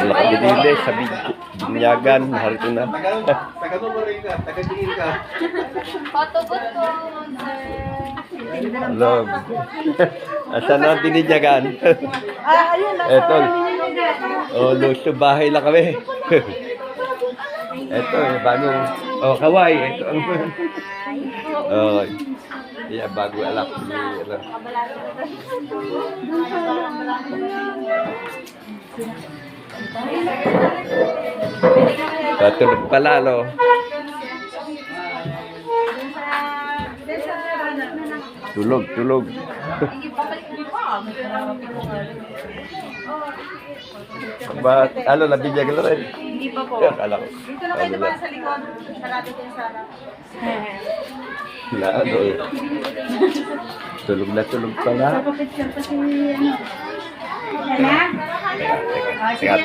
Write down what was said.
Nakabinili sa binyagan. Harito na. Taga-numarin ka, taga-tingin ka. Patugot ko, Hello. Asan na ang binyagan? ayun na. Eto. Oh, luto bahay lang kami. Eto, bagong... Oh, kaway. Ito ang... Oh, yeah, bago alak. Tulog pala, no? Tulog. Ba't, ano, nabigyan ka rin? Hindi pa po. Akala ko. Dito na kayo naman sa likod. Malapit yung sarap. Wala, ano eh. Tulog pala. Picture pa si ano. Yan na? Teka,